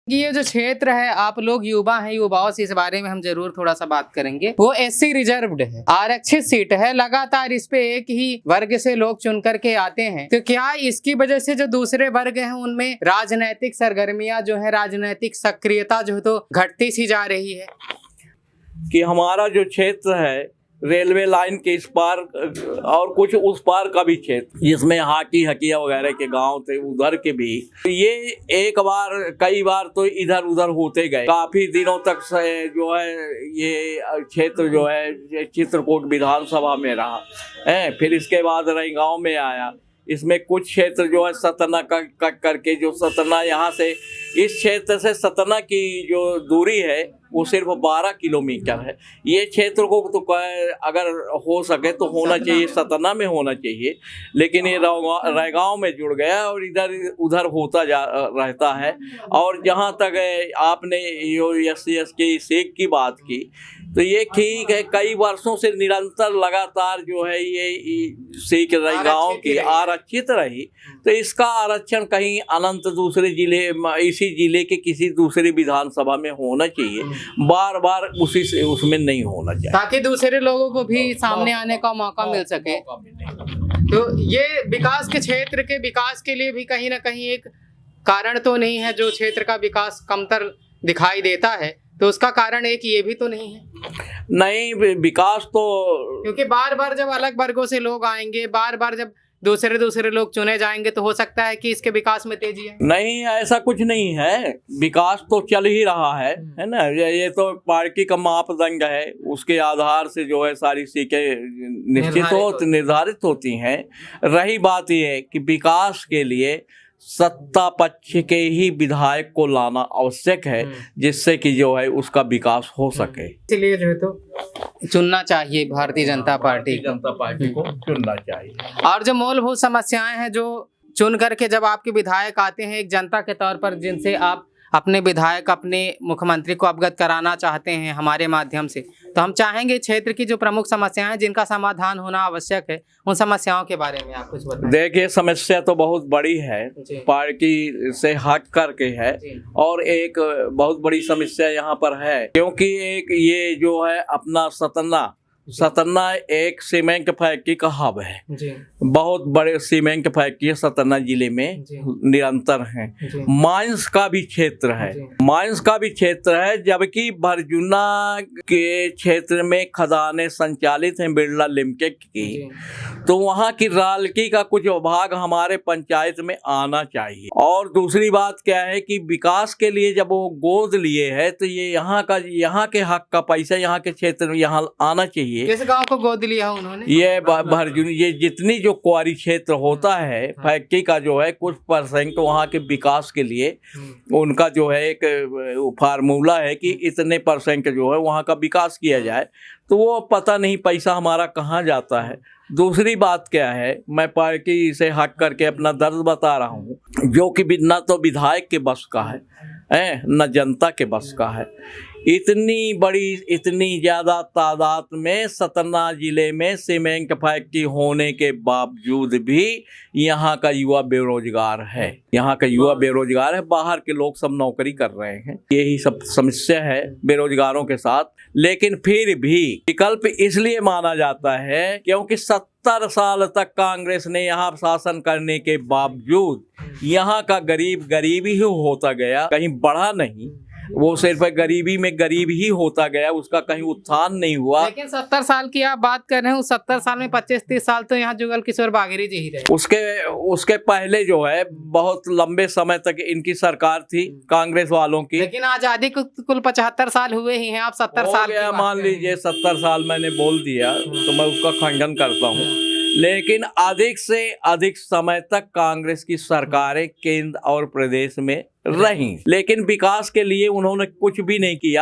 ये जो क्षेत्र है, आप लोग युवा हैं, युवाओं से इस बारे में हम जरूर थोड़ा सा बात करेंगे। वो एससी रिजर्व्ड है, आरक्षित सीट है, लगातार इस पे एक ही वर्ग से लोग चुन करके आते हैं। तो क्या इसकी वजह से जो दूसरे वर्ग हैं उनमें राजनैतिक सरगर्मियां जो है, राजनैतिक सक्रियता जो है तो घटती सी जा रही है? कि हमारा जो क्षेत्र है रेलवे लाइन के इस पार और कुछ उस पार का भी क्षेत्र, जिसमें हाकी हकिया वगैरह के गांव थे, उधर के भी ये एक बार कई बार तो इधर उधर होते गए। काफी दिनों तक से जो है ये क्षेत्र जो है चित्रकूट विधानसभा में रहा है। फिर इसके बाद रईगांव में आया। इसमें कुछ क्षेत्र जो है सतना का करके, जो सतना यहाँ से इस क्षेत्र से सतना की जो दूरी है वो सिर्फ 12 किलोमीटर है। ये क्षेत्र को तो अगर हो सके तो होना चाहिए, सतना में होना चाहिए, लेकिन ये रईगांव में जुड़ गया और इधर उधर होता जा रहता है। और जहाँ तक आपने SC की सीख की बात की, तो ये ठीक है, कई वर्षों से निरंतर लगातार जो है ये सीख रईगांव की आरक्षित रही। तो इसका आरक्षण कहीं अनंत दूसरे जिले, इसी जिले के किसी दूसरी विधानसभा में होना चाहिए, बार बार उसी से उसमें नहीं होना चाहिए, ताकि दूसरे लोगों को भी सामने आने का मौका मिल सके। तो ये विकास के क्षेत्र के विकास के लिए भी कहीं ना कहीं एक कारण तो नहीं है, जो क्षेत्र का विकास कमतर दिखाई देता है, तो उसका कारण एक ये भी तो नहीं है? नहीं, विकास तो, क्योंकि बार बार जब अलग वर्गों से लोग आएंगे, बार बार जब दूसरे लोग चुने जाएंगे, तो हो सकता है कि इसके विकास में तेजी है। नहीं, ऐसा कुछ नहीं है, विकास तो चल ही रहा है ना। ये तो पार्टी का मापदंड है, उसके आधार से जो है सारी सीटें निर्धारित होती हैं। रही बात ये कि विकास के लिए सत्ता पक्ष के ही विधायक को लाना आवश्यक है, जिससे कि जो है उसका विकास हो सके। इसलिए जो है तो चुनना चाहिए, भारतीय जनता पार्टी को चुनना चाहिए। और जो मूलभूत समस्याएं हैं जो चुन करके जब आपके विधायक आते हैं एक जनता के तौर पर, जिनसे आप अपने विधायक अपने मुख्यमंत्री को अवगत कराना चाहते हैं हमारे माध्यम से, तो हम चाहेंगे क्षेत्र की जो प्रमुख समस्याएं हैं जिनका समाधान होना आवश्यक है, उन समस्याओं के बारे में आप कुछ बताएं। देखिए, समस्या तो बहुत बड़ी है, पार्टी से हट करके है, और एक बहुत बड़ी समस्या यहाँ पर है, क्योंकि एक ये जो है अपना सतना एक सीमेंट फैक्ट्री का हब है। बहुत बड़े सीमेंट फैक्ट्री सतना जिले में निरंतर हैं। माइंस का भी क्षेत्र है, जबकि भरजुना के क्षेत्र में खदानें संचालित हैं बिरला लिमिटेड की, तो वहाँ की रालकी का कुछ भाग हमारे पंचायत में आना चाहिए। और दूसरी बात क्या है कि विकास के लिए जब वो गोद लिए है, तो ये यहाँ के हक का पैसा यहाँ के क्षेत्र में यहाँ आना चाहिए। किस गांव को गोद लिया उन्होंने? ये भरजुनी, ये जितनी जो क्वारी क्षेत्र होता है फैक्ट्री का जो है कुछ % वहाँ के विकास के लिए उनका जो है एक फार्मूला है कि इतने % जो है वहाँ का विकास किया जाए, तो वो पता नहीं पैसा हमारा कहाँ जाता है। दूसरी बात क्या है, मैं पार्टी से हट करके अपना दर्द बता रहा हूँ, जो कि न तो विधायक के बस का है न जनता के बस का है। इतनी बड़ी, इतनी ज़्यादा तादाद में सतना जिले में सीमेंट फैक्ट्री होने के बावजूद भी यहाँ का युवा बेरोजगार है। बाहर के लोग सब नौकरी कर रहे हैं, यही सब समस्या है बेरोजगारों के साथ। लेकिन फिर भी विकल्प इसलिए माना जाता है क्योंकि 70 साल तक कांग्रेस ने यहाँ शासन करने के बावजूद यहाँ का गरीब ही होता गया, कहीं बढ़ा नहीं। वो सिर्फ गरीबी में गरीब ही होता गया, उसका कहीं उत्थान नहीं हुआ। लेकिन 70 साल की आप बात कर रहे हैं, 70 साल में 25-30 साल तो यहाँ जुगल किशोर बागेरी जी ही रहे। उसके पहले जो है बहुत लंबे समय तक इनकी सरकार थी कांग्रेस वालों की। लेकिन आजादी को कुल 75 साल हुए ही हैं, आप 70 साल मान लीजिए 70 साल मैंने बोल दिया तो मैं उसका खंडन करता हूँ। लेकिन अधिक से अधिक समय तक कांग्रेस की सरकारें केंद्र और प्रदेश में रहीं, लेकिन विकास के लिए उन्होंने कुछ भी नहीं किया।